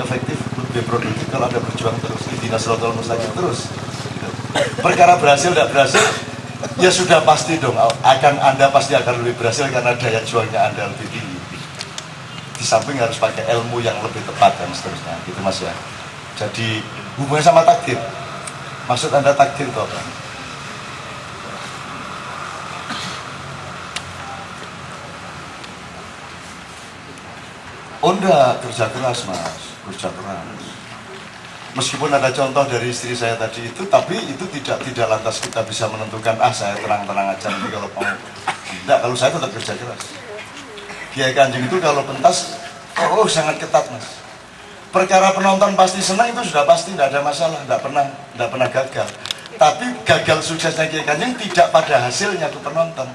efektif, lebih produktif kalau Anda berjuang terus, ihdinas siratal mustaqim terus. Perkara berhasil tidak berhasil, ya sudah pasti dong, Anda pasti akan lebih berhasil karena daya juangnya Anda lebih tinggi. Di samping harus pakai ilmu yang lebih tepat dan seterusnya, gitu Mas ya. Jadi hubungannya sama takdir. Maksud Anda takdir itu apa? Oh enggak, kerja keras Mas, kerja keras. Meskipun ada contoh dari istri saya tadi itu, tapi itu tidak lantas kita bisa menentukan, saya tenang-tenang aja nanti kalau mau. Tidak, kalau saya tetap kerja keras. Kiai Kanjeng itu kalau pentas, sangat ketat Mas. Perkara penonton pasti senang itu sudah pasti, tidak ada masalah, tidak pernah gagal. Tapi gagal suksesnya Kiai Kanjeng tidak pada hasilnya ke penonton,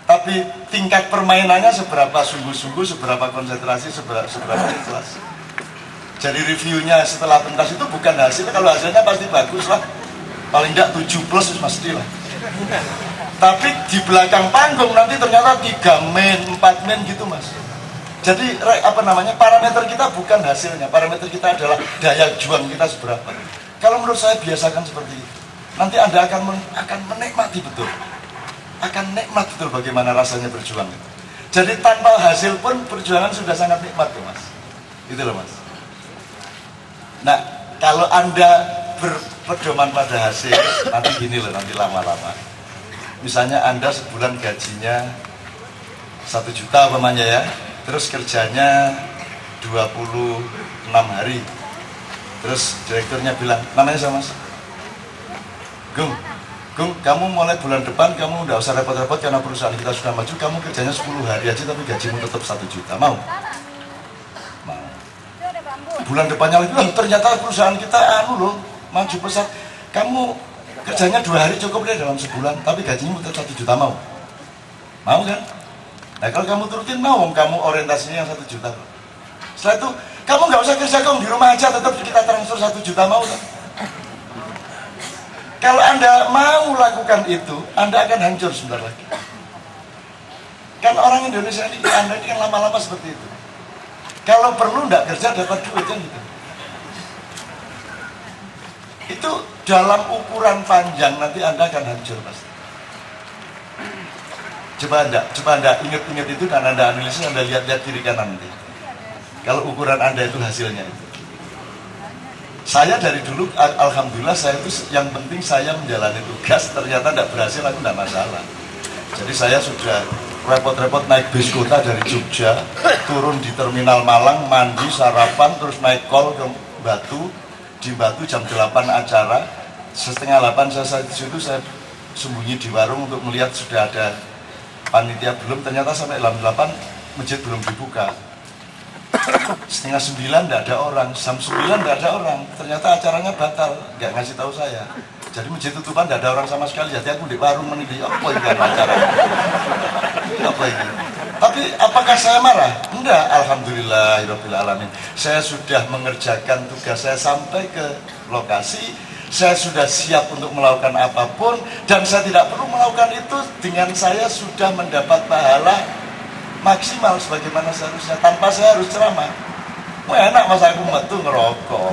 tapi tingkat permainannya seberapa sungguh-sungguh, seberapa konsentrasi, seberapa ikhlas. Jadi reviewnya setelah pentas itu bukan hasilnya, kalau hasilnya pasti bagus lah, paling tidak 7+ pasti lah. Tapi di belakang panggung nanti ternyata 3 main, 4 main gitu Mas. Jadi parameter kita bukan hasilnya, parameter kita adalah daya juang kita seberapa. Kalau menurut saya biasakan seperti itu. Nanti Anda akan menikmati betul. Akan nikmat betul bagaimana rasanya berjuang. Jadi tanpa hasil pun perjuangan sudah sangat nikmat tuh Mas. Gitu loh Mas. Nah, kalau Anda berpedoman pada hasil, nanti gini loh, nanti lama-lama. Misalnya Anda sebulan gajinya 1 juta umpamanya ya, terus kerjanya 26 hari. Terus direkturnya bilang, namanya siapa Mas? Gung, kamu mulai bulan depan kamu nggak usah repot-repot karena perusahaan kita sudah maju, kamu kerjanya 10 hari aja tapi gajimu tetap 1 juta, mau? Mau. Bulan depannya lagi, ternyata perusahaan kita maju pesat, kamu kerjanya 2 hari cukup deh dalam sebulan, tapi gajimu tetap 1 juta, mau? Mau kan? Nah kalau kamu turutin mau, kamu orientasinya yang 1 juta. Setelah itu, kamu nggak usah kerja, kamu di rumah aja tetap kita transfer 1 juta, mau kan? Kalau Anda mau lakukan itu, Anda akan hancur sebentar lagi. Kan orang Indonesia ini, Anda ini kan lama-lama seperti itu. Kalau perlu nggak kerja dapat duit kan gitu. Itu dalam ukuran panjang nanti Anda akan hancur pasti. Coba Anda ingat-ingat itu dan Anda analisis, Anda lihat-lihat kiri kanan nanti. Kalau ukuran Anda itu hasilnya itu. Saya dari dulu, alhamdulillah saya itu yang penting saya menjalani tugas, ternyata tidak berhasil, aku tidak masalah. Jadi saya sudah repot-repot naik bis kota dari Jogja, turun di terminal Malang, mandi, sarapan, terus naik kol ke Batu, di Batu jam 8 acara, setengah 8 saya di situ, saya sembunyi di warung untuk melihat sudah ada panitia belum, ternyata sampai jam 8 masjid belum dibuka. Setengah 9 tidak ada orang, jam 9 tidak ada orang, ternyata acaranya batal, nggak ngasih tahu saya. Jadi masjid tutupan tidak ada orang sama sekali, jadi aku di warung menilai apa ini acara, apa ini. Tapi apakah saya marah? Enggak, alhamdulillahirobbilalamin. Saya sudah mengerjakan tugas saya sampai ke lokasi, saya sudah siap untuk melakukan apapun, dan saya tidak perlu melakukan itu dengan saya sudah mendapat pahala maksimal sebagaimana seharusnya, tanpa saya harus ceramah. Enak Mas, aku metu ngerokok,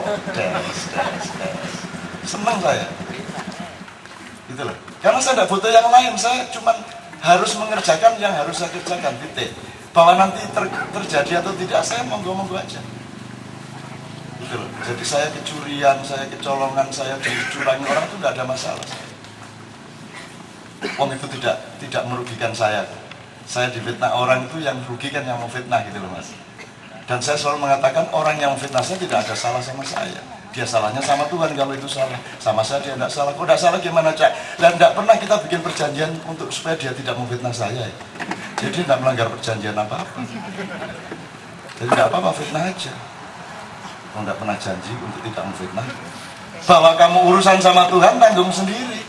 senang saya. Gitu loh. Karena saya tidak butuh yang lain, saya cuma harus mengerjakan yang harus saya kerjakan, titik. Bahwa nanti terjadi atau tidak, saya monggo-monggo aja. Gitu loh. Jadi saya kecurian, saya kecolongan, saya dicurangi orang itu tidak ada masalah. Itu tidak merugikan saya. Saya difitnah orang itu yang rugi kan yang memfitnah gitu loh Mas. Dan saya selalu mengatakan orang yang memfitnah saya tidak ada salah sama saya. Dia salahnya sama Tuhan kalau itu salah. Sama saya dia tidak salah. Kalau tidak salah gimana Cak? Dan tidak pernah kita bikin perjanjian untuk supaya dia tidak memfitnah saya. Jadi tidak melanggar perjanjian apa-apa. Jadi tidak apa-apa, fitnah aja. Kalau tidak pernah janji untuk tidak memfitnah. Bahwa kamu urusan sama Tuhan tanggung sendiri.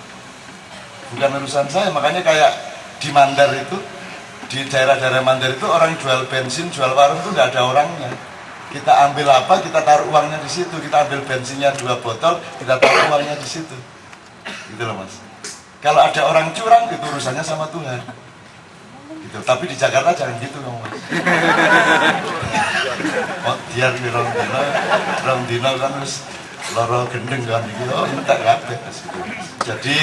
Bukan urusan saya. Makanya kayak di Mandar itu, di daerah-daerah Mandar itu orang jual bensin, jual warung itu tidak ada orangnya. Kita ambil apa, kita taruh uangnya di situ. Kita ambil bensinnya 2 botol, kita taruh uangnya di situ. Gitu loh Mas. Kalau ada orang curang, itu urusannya sama Tuhan. Gitu. Tapi di Jakarta jangan gitu dong Mas. Oh, dia rong dino kan wis lara gendeng kan iki. Oh, entek kabeh Mas. Jadi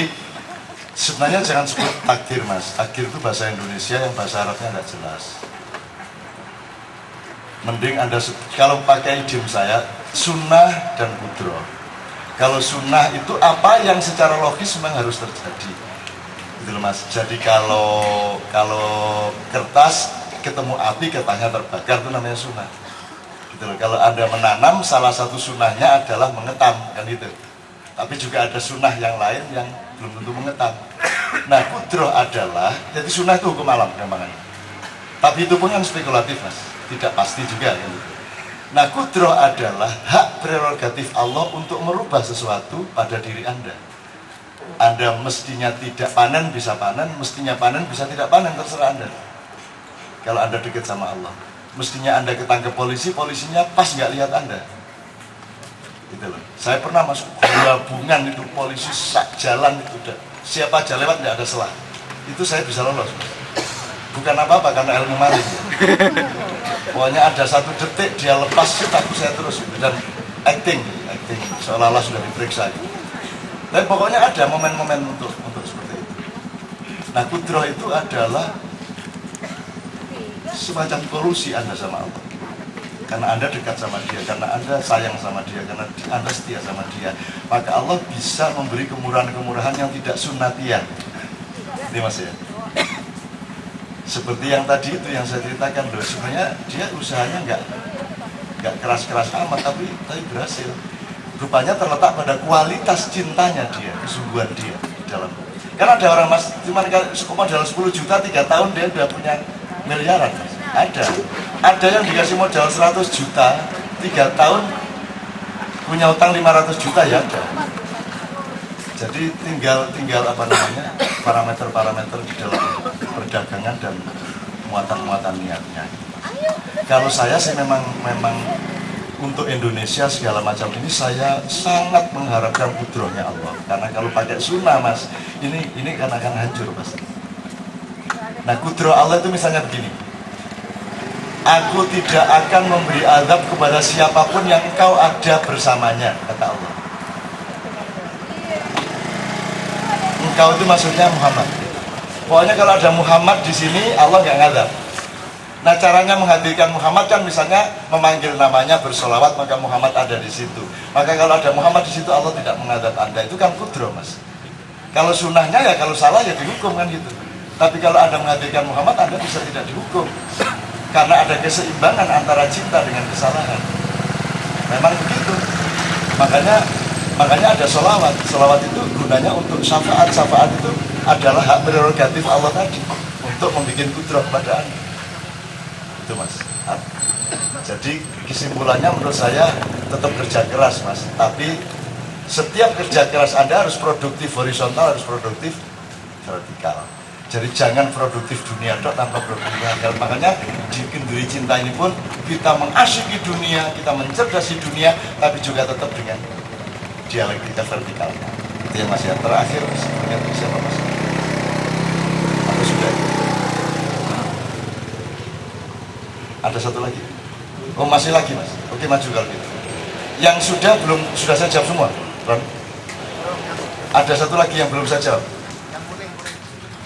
sebenarnya jangan sebut takdir Mas. Takdir itu bahasa Indonesia, yang bahasa Arabnya enggak jelas. Mending Anda kalau pakai idiom saya, sunnah dan kudro. Kalau sunnah itu apa yang secara logis memang harus terjadi, gitu loh Mas. Jadi kalau kertas ketemu api, kertasnya terbakar, itu namanya sunnah. Gitu loh. Kalau Anda menanam, salah satu sunnahnya adalah mengetam, kan gitu. Tapi juga ada sunnah yang lain yang belum tentu mengetam. Nah, kudro adalah, jadi sunnah itu hukum alam gampangannya. Tapi itu pun kan spekulatif Mas, tidak pasti juga kan gitu. Nah, kudro adalah hak prerogatif Allah untuk merubah sesuatu pada diri Anda. Anda mestinya tidak panen, bisa panen, mestinya panen, bisa tidak panen, terserah Anda. Kalau Anda dekat sama Allah, mestinya Anda ketangkep polisi, polisinya pas nggak lihat Anda. Gitu loh. Saya pernah masuk gabungan itu, polisi sak jalan itu udah, siapa aja lewat nggak ada selah. Itu saya bisa lolos. Bukan apa-apa, karena ilmu maling. Pokoknya ada satu detik dia lepas, aku saya terus gitu. Dan acting seolah-olah sudah diperiksa. Tapi pokoknya ada momen-momen untuk seperti itu. Nah, kudroh itu adalah semacam kolusi Anda sama Allah. Karena Anda dekat sama Dia, karena Anda sayang sama Dia, karena Anda setia sama Dia, maka Allah bisa memberi kemurahan-kemurahan yang tidak sunnatiyah. Ini Mas ya. Seperti yang tadi itu yang saya ceritakan loh, sebenarnya dia usahanya nggak keras-keras amat, tapi berhasil. Rupanya terletak pada kualitas cintanya dia, kesungguhan dia di dalam. Karena ada orang Mas, cuma modal 10 juta 3 tahun dia udah punya miliaran Mas. Ada yang dikasih modal 100 juta 3 tahun punya utang 500 juta ya ada. Jadi tinggal apa namanya, parameter-parameter di dalam perdagangan dan muatan-muatan niatnya. Kalau saya sih memang untuk Indonesia segala macam ini saya sangat mengharapkan kudrohnya Allah. Karena kalau pakai sunnah Mas, ini kan akan hancur Mas. Nah, kudroh Allah itu misalnya begini. Aku tidak akan memberi azab kepada siapapun yang engkau ada bersamanya, kata Allah. Engkau itu maksudnya Muhammad. Pokoknya kalau ada Muhammad di sini, Allah nggak ngadab. Nah, caranya menghadirkan Muhammad kan misalnya memanggil namanya, bersolawat, maka Muhammad ada di situ. Maka kalau ada Muhammad di situ, Allah tidak mengadab Anda. Itu kan kudro Mas. Kalau sunnahnya ya, kalau salah ya dihukum kan gitu. Tapi kalau Anda menghadirkan Muhammad, Anda bisa tidak dihukum. Karena ada keseimbangan antara cinta dengan kesalahan. Memang begitu. Makanya ada solawat. Solawat itu gunanya untuk syafaat. Syafaat itu adalah hak prerogatif Allah tadi untuk membuat kudroh pada Anda. Itu Mas. Jadi kesimpulannya menurut saya tetap kerja keras Mas. Tapi setiap kerja keras Anda harus produktif horizontal, harus produktif vertikal. Jadi jangan produktif dunia tanpa produktif akhirat. Makanya di Kenduri Cinta ini pun kita mengasyiki dunia, kita mencerdasi dunia, tapi juga tetap dengan dialektika vertikal. Itu yang Mas ya. Terakhir siapa Mas? Atau sudah? Ada satu lagi? Oh masih lagi Mas. Oke, maju kalau gitu. Yang sudah saya jawab semua, Ron? Ada satu lagi yang belum saya jawab.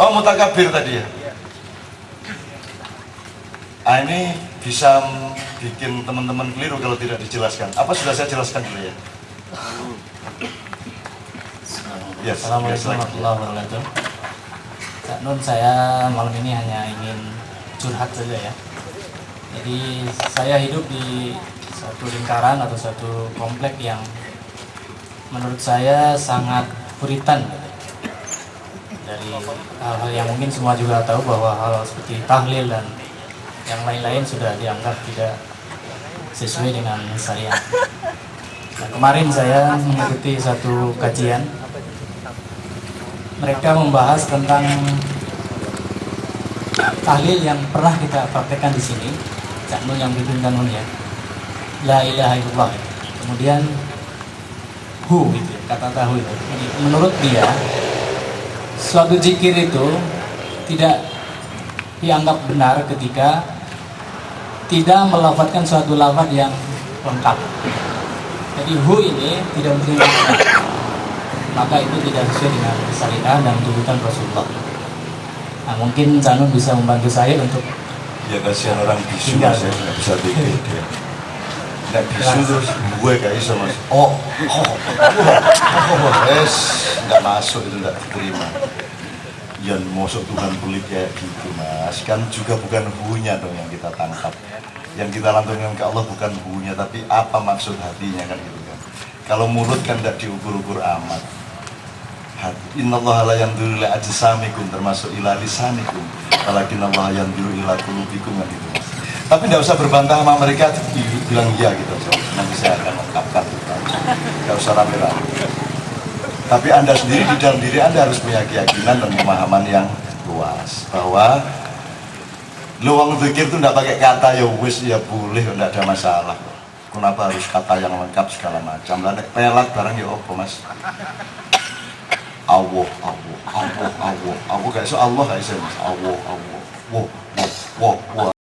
Oh, mutakabir tadi ya. Ini bisa bikin teman-teman keliru kalau tidak dijelaskan. Apa sudah saya jelaskan dulu ya? Yes, Assalamualaikum warahmatullahi wabarakatuh. Kak Nun, saya malam ini hanya ingin curhat saja ya. Jadi saya hidup di satu lingkaran atau satu komplek yang menurut saya sangat puritan. Dari hal-hal yang mungkin semua juga tahu bahwa hal seperti tahlil dan yang lain-lain sudah dianggap tidak sesuai dengan syariat. Nah, kemarin saya mengikuti satu kajian. Mereka membahas tentang tahlil yang pernah kita praktekkan di sini. Cak Nun yang bimbingkan Nun ya. La ilaha illallah. Kemudian hu gitu, kata tahu itu. Jadi, menurut dia suatu zikir itu tidak dianggap benar ketika tidak melafadzkan suatu lafaz yang lengkap. Jadi hu ini tidak mesti lengkap, maka itu tidak sesuai dengan syariat dan tuntunan Rasulullah. Nah, mungkin Canun bisa membantu saya untuk Ya kasihan orang bisu mas, ya nggak bisa dikit ya. Nggak bisu terus gue kayak iso mas. Es nggak masuk itu nggak diterima. Yang masuk Tuhan pelit kayak gitu mas, kan juga bukan hunya dong yang kita tangkap. Yang kita lantunkan ke Allah bukan hunya, tapi apa maksud hatinya kan gitu kan. Kalau mulut kan tidak diukur-ukur amat. Innallaha la yanzuru ila ajsamikum, termasuk ila lisanikum, walakinnallaha yanzuru ila qulubikum kan gitu mas. Tapi tidak usah berbantah sama mereka, bilang iya gitu. Nanti saya akan ungkapkan gitu. Tidak usah rame-rame. Tapi Anda sendiri di dalam diri Anda harus punya keyakinan dan pemahaman yang luas bahwa luang zikir itu tidak pakai kata ya wis ya boleh, tidak ada masalah. Kenapa harus kata yang lengkap segala macam? Lah nek pelat barang ya apa mas? Allah kayak so Allah kayak mas. Allah. Wah.